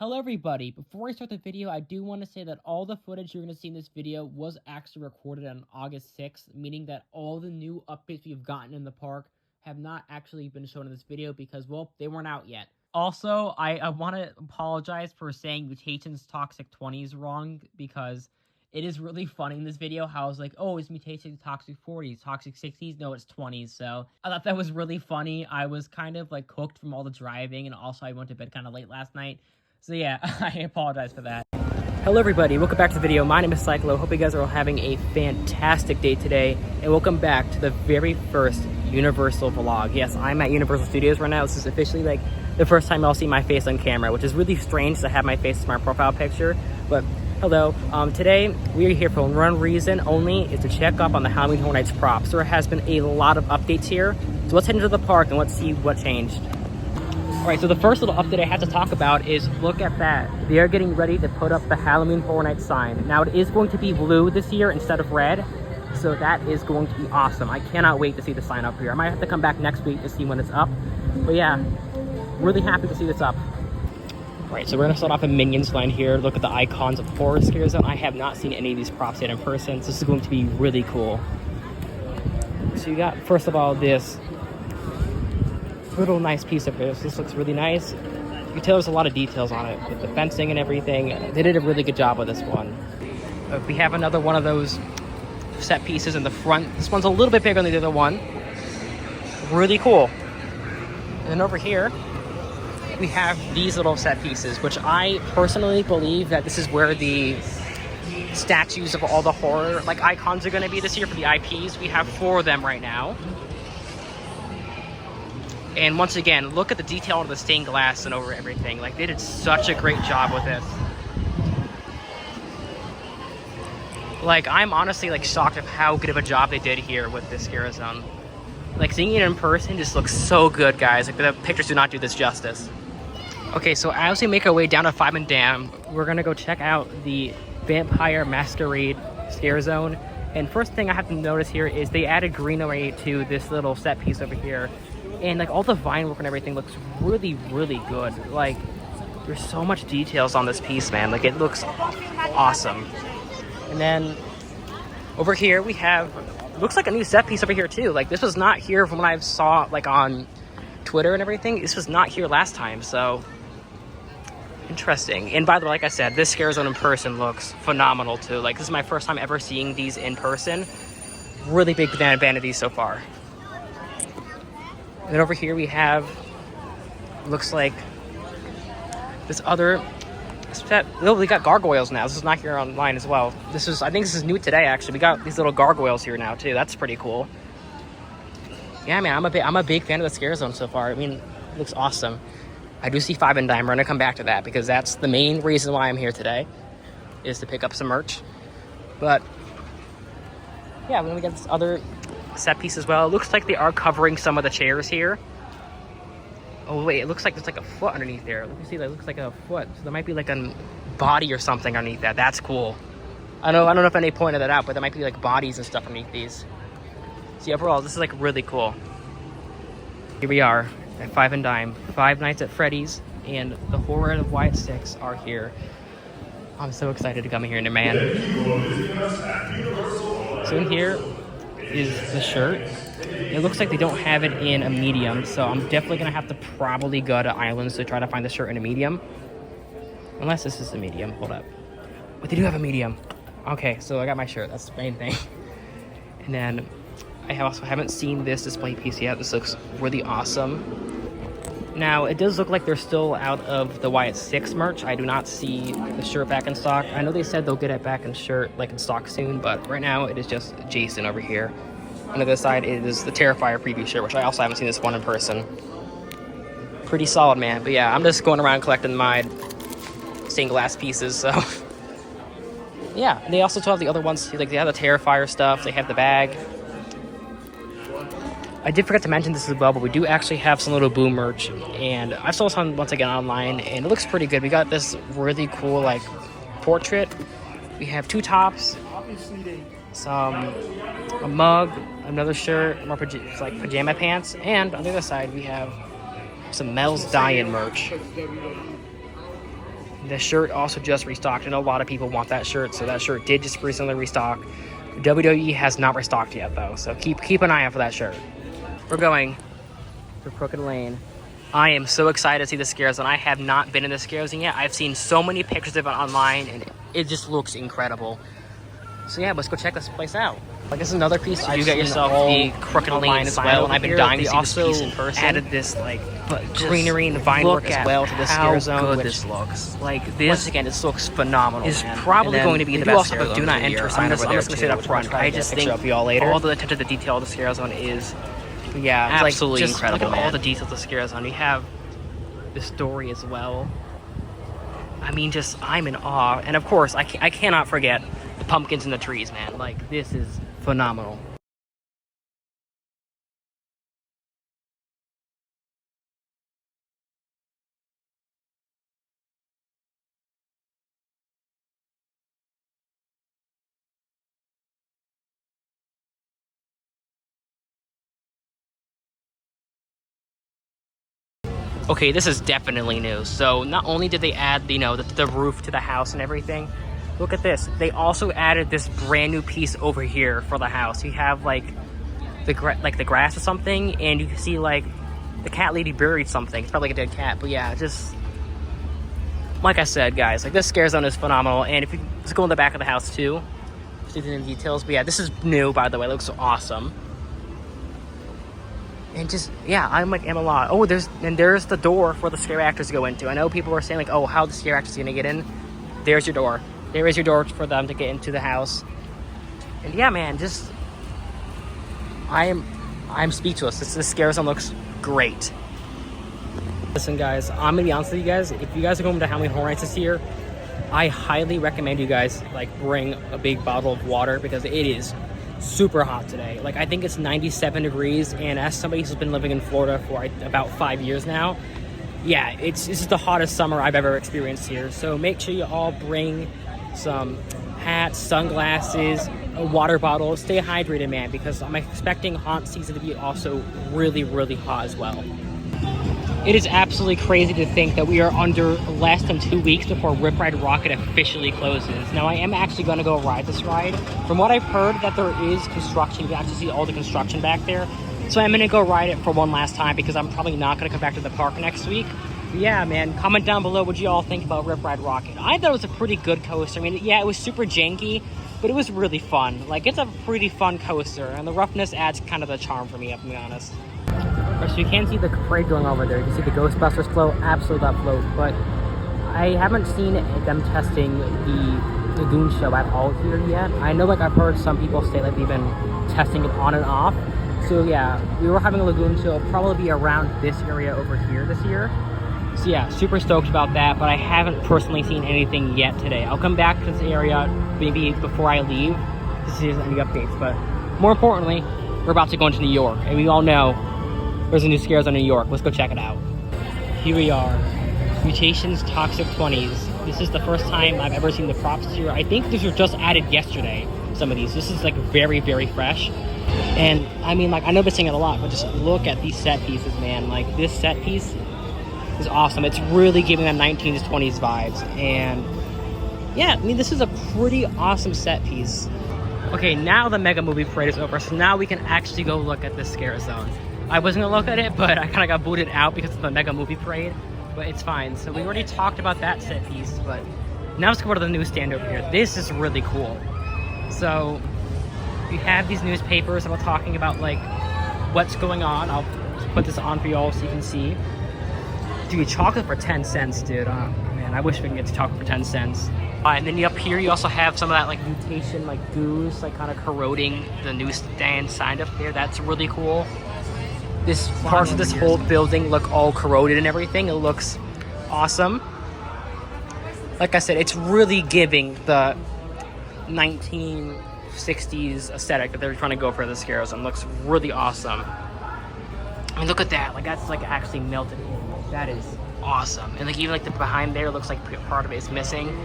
Hello everybody, before I start the video, I do want to say that all the footage you're going to see in this video was actually recorded on August 6th, meaning that all the new updates we've gotten in the park have not actually been shown in this video because, well, they weren't out yet. Also, I want to apologize for saying Mutations Toxic 20s wrong because it is really funny in this video how I was like, oh, it's Mutations Toxic 40s, Toxic 60s, no, it's 20s, so I thought that was really funny. I was kind of like cooked from all the driving, and also I went to bed kind of late last night. So yeah, I apologize for that. Hello everybody, welcome back to the video. My name is Cyclo. Hope you guys are all having a fantastic day today, and welcome back to the very first Universal vlog. Yes, I'm at Universal Studios right now. This is officially like the first time y'all see my face on camera, which is really strange to have my face as my profile picture, but hello. Today we are here for one reason only, is to check up on the Halloween Horror Nights props. There has been a lot of updates here, so let's head into the park and let's see what changed. Alright, so the first little update I have to talk about is, look at that. They are getting ready to put up the Halloween Horror Nights sign. Now, it is going to be blue this year instead of red, so that is going to be awesome. I cannot wait to see the sign up here. I might have to come back next week to see when it's up. But yeah, really happy to see this up. Alright, so we're going to start off in Minions Land here. Look at the icons of Horror Scare Zone. I have not seen any of these props yet in person, so this is going to be really cool. So you got, first of all, this little nice piece of this. This looks really nice. You can tell there's a lot of details on it with the fencing and everything. They did a really good job with this one. We have another one of those set pieces in the front. This one's a little bit bigger than the other one. Really cool. And then over here, we have these little set pieces, which I personally believe that this is where the statues of all the horror icons are going to be this year for the IPs. We have 4 of them right now. And once again, look at the detail on the stained glass and over everything. Like, they did such a great job with this. Like, I'm honestly shocked of how good of a job they did here with this Scare Zone. Like, seeing it in person just looks so good, guys. Like, the pictures do not do this justice. Okay, so as we make our way down to Five and Dam, we're gonna go check out the Vampire Masquerade Scare Zone. And first thing I have to notice here is they added greenery to this little set piece over here. And all the vine work and everything looks really, really good. Like, there's so much details on this piece, man. Like, it looks awesome. And then over here we have, looks like a new set piece over here too. Like, this was not here from what I saw on Twitter and everything. This was not here last time, so interesting. And by the way, like I said, this Scare Zone in person looks phenomenal too. Like, this is my first time ever seeing these in person. Really big fan of these so far. And then over here we have, looks like this other set. Oh, we got gargoyles now. This is not here online as well. This is, I think this is new today actually. We got these little gargoyles here now too. That's pretty cool. Yeah, man, I'm a big fan of the Scare Zone so far. I mean, it looks awesome. I do see Five and Dime. We're gonna come back to that because that's the main reason why I'm here today, is to pick up some merch. But yeah, then we got this other set piece as well. It looks like they are covering some of the chairs here. Oh wait, it looks like there's a foot underneath there. Let me see, that looks like a foot. So there might be a body or something underneath that. That's cool. I don't know if any pointed that out, but there might be bodies and stuff underneath these. See, overall, this is really cool. Here we are at Five and Dime. Five Nights at Freddy's and the Horror of Wyatt Six are here. I'm so excited to come in here, man. So in here is the shirt. It looks like they don't have it in a medium, so I'm definitely gonna have to probably go to Islands to try to find the shirt in a medium, unless this is a medium. Hold up, but they do have a medium. Okay, so I got my shirt. That's the main thing. And then I also haven't seen this display piece yet. This looks really awesome. Now, it does look like they're still out of the Wyatt Six merch. I do not see the shirt back in stock. I know they said they'll get it back in in stock soon, but right now it is just Jason over here. On the other side is the Terrifier preview shirt, which I also haven't seen this one in person. Pretty solid, man. But yeah, I'm just going around collecting my stained glass pieces, so. Yeah, and they also still have the other ones. They have the Terrifier stuff. They have the bag. I did forget to mention this as well, but we do actually have some little Boo merch, and I saw some once again online, and it looks pretty good. We got this really cool portrait. We have 2 tops, a mug, another shirt, more pajama pants, and on the other side we have some Mel's Dye-In merch. The shirt also just restocked. I know a lot of people want that shirt, so that shirt did just recently restock. WWE has not restocked yet, though, so keep an eye out for that shirt. We're going to Crooked Lane. I am so excited to see the Scare Zone. I have not been in the Scare Zone yet. I've seen so many pictures of it online, and it just looks incredible. So yeah, let's go check this place out. Like, this is another piece. You get yourself the Crooked Lane as well, and I've been dying to see this piece in person. Added this like greenery and vine work as well to the Scare Zone. How good this looks! Like, this once again, this looks phenomenal. It's probably going to be the best Scare Zone. Do not enter sign over there. I'm just gonna say it up front. I just think all the attention to detail of the Scare Zone is absolutely incredible. Look at all the details of the Scare Zone. We have the story as well. I mean, just I'm in awe, and of course, I cannot forget the pumpkins in the trees, man. Like, this is phenomenal. Okay, this is definitely new. So not only did they add, you know, the roof to the house and everything, look at this. They also added this brand new piece over here for the house. You have like the grass or something, and you can see like the cat lady buried something. It's probably like a dead cat, but yeah, just like I said, guys, like this Scare Zone is phenomenal. And if you just go in the back of the house too, see the details. But yeah, this is new, by the way. It looks awesome. And just, yeah, I'm like, am a lot. Oh, there's the door for the scare actors to go into. I know people are saying like, oh, how the scare actors gonna get in? There's your door. There is your door for them to get into the house. And yeah, man, just, I'm speechless. This Scare Zone looks great. Listen, guys, I'm gonna be honest with you guys. If you guys are going to Halloween Horror Nights this year, I highly recommend you guys like bring a big bottle of water, because it is super hot today. Like, I think it's 97 degrees, and as somebody who's been living in Florida for about 5 years now, yeah, this is the hottest summer I've ever experienced here. So make sure you all bring some hats, sunglasses, a water bottle. Stay hydrated, man, because I'm expecting haunt season to be also really, really hot as well. It is absolutely crazy to think that we are under less than 2 weeks before Rip Ride Rockit officially closes. Now, I am actually going to go ride this ride. From what I've heard, that there is construction. You can actually see all the construction back there. So I'm going to go ride it for one last time, because I'm probably not going to come back to the park next week. But yeah, man, comment down below what you all think about Rip Ride Rockit. I thought it was a pretty good coaster. I mean, yeah, it was super janky, but it was really fun. Like, it's a pretty fun coaster, and the roughness adds kind of the charm for me, to be honest. So you can see the parade going over there. You can see the Ghostbusters float, absolutely that float. But I haven't seen them testing the Lagoon show at all here yet. I know, like, I've heard some people say like they've been testing it on and off. So yeah, we were having a Lagoon show. It'll probably be around this area over here this year. So yeah, super stoked about that. But I haven't personally seen anything yet today. I'll come back to this area maybe before I leave to see if there's any updates. But more importantly, we're about to go into New York, and we all know there's a new Scare Zone in New York. Let's go check it out. Here we are. Mutations Toxic 20s. This is the first time I've ever seen the props here. I think these were just added yesterday, some of these. This is like very, very fresh. And I mean, like, I know I've been saying it a lot, but just look at these set pieces, man. Like, this set piece is awesome. It's really giving that 19s, 20s vibes. And yeah, I mean, this is a pretty awesome set piece. Okay, now the Mega Movie Parade is over, so now we can actually go look at this Scare Zone. I wasn't gonna look at it, but I kind of got booted out because of the Mega Movie Parade, but it's fine. So we already talked about that set piece, but now let's go to the newsstand over here. This is really cool. So we have these newspapers that we're talking about, like, what's going on. I'll put this on for y'all so you can see. Dude, chocolate for 10 cents, dude. Man, I wish we could get to chocolate for 10 cents. And then up here, you also have some of that, like, mutation, like, goose, like, kind of corroding the newsstand sign up there. That's really cool. This parts of this whole building look all corroded and everything. It looks awesome. Like I said, it's really giving the 1960s aesthetic that they're trying to go for the Scare Zone. It looks really awesome. I mean, look at that. Like, that's like actually melted in. Like, that is awesome. And like, even like the behind there looks like part of it is missing.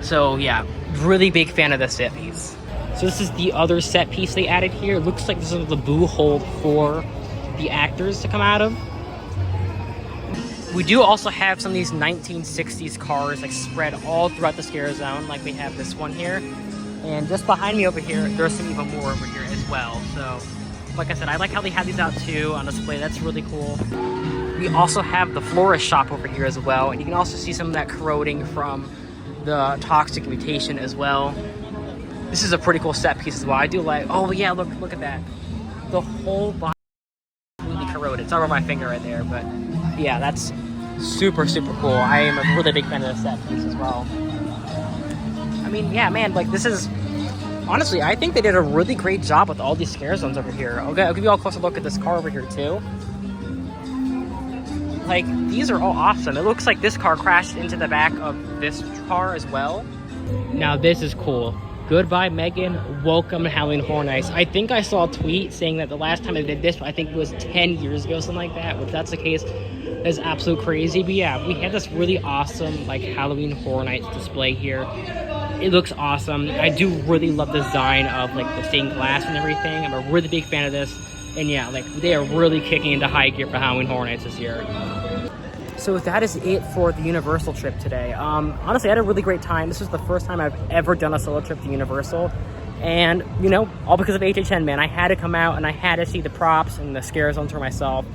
So yeah, really big fan of this set piece. So this is the other set piece they added here. It looks like this is the boo hole for the actors to come out of. We do also have some of these 1960s cars like spread all throughout the scare zone, like we have this one here. And just behind me over here, there's some even more over here as well. So, like I said, I like how they have these out too on display. That's really cool. We also have the florist shop over here as well. And you can also see some of that corroding from the toxic mutation as well. This is a pretty cool set piece as well. I do like, oh yeah, look at that. The whole body is completely corroded. It's over my finger right there, but yeah, that's super, super cool. I am a really big fan of this set piece as well. I mean, yeah, man, like this is, honestly, I think they did a really great job with all these scare zones over here. Okay, I'll give you all a closer look at this car over here too. Like, these are all awesome. It looks like this car crashed into the back of this car as well. Now this is cool. Goodbye, Megan. Welcome to Halloween Horror Nights. I think I saw a tweet saying that the last time they did this, I think it was 10 years ago, something like that. If that's the case, that's absolute crazy. But yeah, we had this really awesome, like, Halloween Horror Nights display here. It looks awesome. I do really love the design of, like, the stained glass and everything. I'm a really big fan of this. And yeah, like, they are really kicking into high gear for Halloween Horror Nights this year. So that is it for the Universal trip today. Honestly, I had a really great time. This was the first time I've ever done a solo trip to Universal. And, you know, all because of HHN, man. I had to come out and I had to see the props and the scare zones for myself.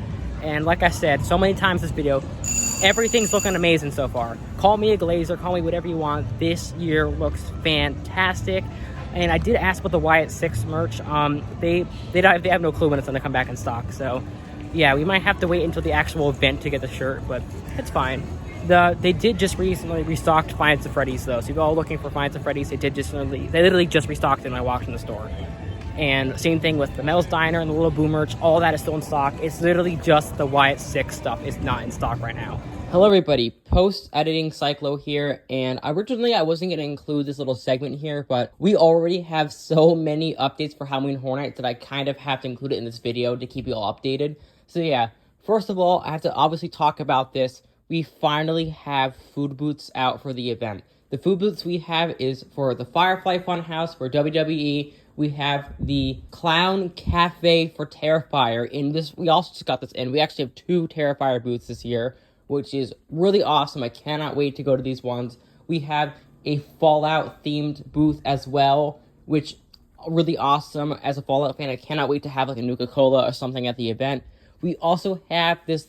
And like I said so many times in this video, everything's looking amazing so far. Call me a glazer, call me whatever you want. This year looks fantastic. And I did ask about the Wyatt 6 merch. They have no clue when it's going to come back in stock. So, yeah, we might have to wait until the actual event to get the shirt, but it's fine. They did just recently restocked Five Nights at Freddy's, though. So if you're all looking for Five Nights at Freddy's, they literally just restocked it when I walked in the store. And same thing with the Mel's Diner and the Little Boo merch. All that is still in stock. It's literally just the Wyatt 6 stuff is not in stock right now. Hello everybody, post-editing Cyclo here, and originally I wasn't going to include this little segment here, but we already have so many updates for Halloween Horror Nights that I kind of have to include it in this video to keep you all updated. So yeah, first of all, I have to obviously talk about this. We finally have food booths out for the event. The food booths we have is for the Firefly Funhouse for WWE. We have the Clown Cafe for Terrifier. In this, we also just got this in. We actually have 2 Terrifier booths this year, which is really awesome. I cannot wait to go to these ones. We have a Fallout-themed booth as well, which really awesome. As a Fallout fan, I cannot wait to have like a Nuka-Cola or something at the event. We also have this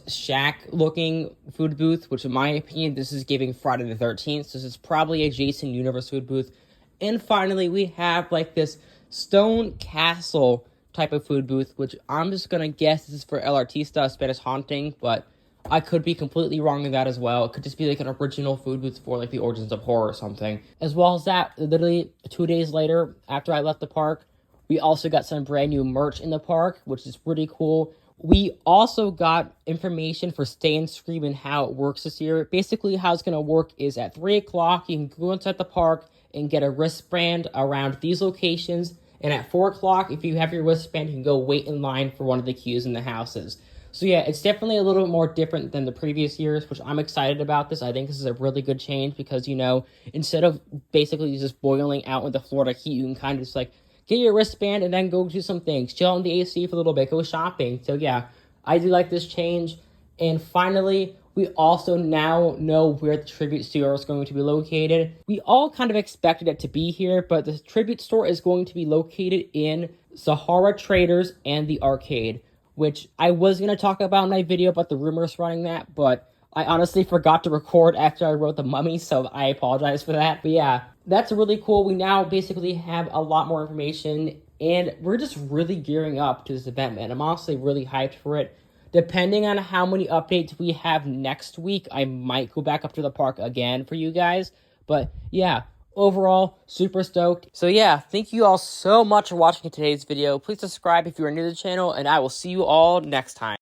shack-looking food booth, which in my opinion, this is giving Friday the 13th. So this is probably a Jason Universe food booth. And finally, we have like this Stone Castle type of food booth, which I'm just going to guess this is for El Artista Spanish Haunting, but I could be completely wrong in that as well. It could just be like an original food booth for like the Origins of Horror or something. As well as that, literally 2 days later, after I left the park, we also got some brand new merch in the park, which is pretty cool. We also got information for Stay and Scream and how it works this year. Basically, how it's going to work is at 3 o'clock, you can go inside the park and get a wristband around these locations. And at 4 o'clock, if you have your wristband, you can go wait in line for one of the queues in the houses. So yeah, it's definitely a little bit more different than the previous years, which I'm excited about this. I think this is a really good change because, you know, instead of basically just boiling out with the Florida heat, you can kind of just like get your wristband and then go do some things. Chill in the AC for a little bit, go shopping. So yeah, I do like this change. And finally, we also now know where the Tribute store is going to be located. We all kind of expected it to be here, but the Tribute store is going to be located in Sahara Traders and the Arcade, which I was going to talk about in my video about the rumors running that, but I honestly forgot to record after I wrote The Mummy, so I apologize for that. But yeah, that's really cool. We now basically have a lot more information, and we're just really gearing up to this event, man. I'm honestly really hyped for it. Depending on how many updates we have next week, I might go back up to the park again for you guys. But yeah, overall, super stoked. So yeah, thank you all so much for watching today's video. Please subscribe if you are new to the channel, and I will see you all next time.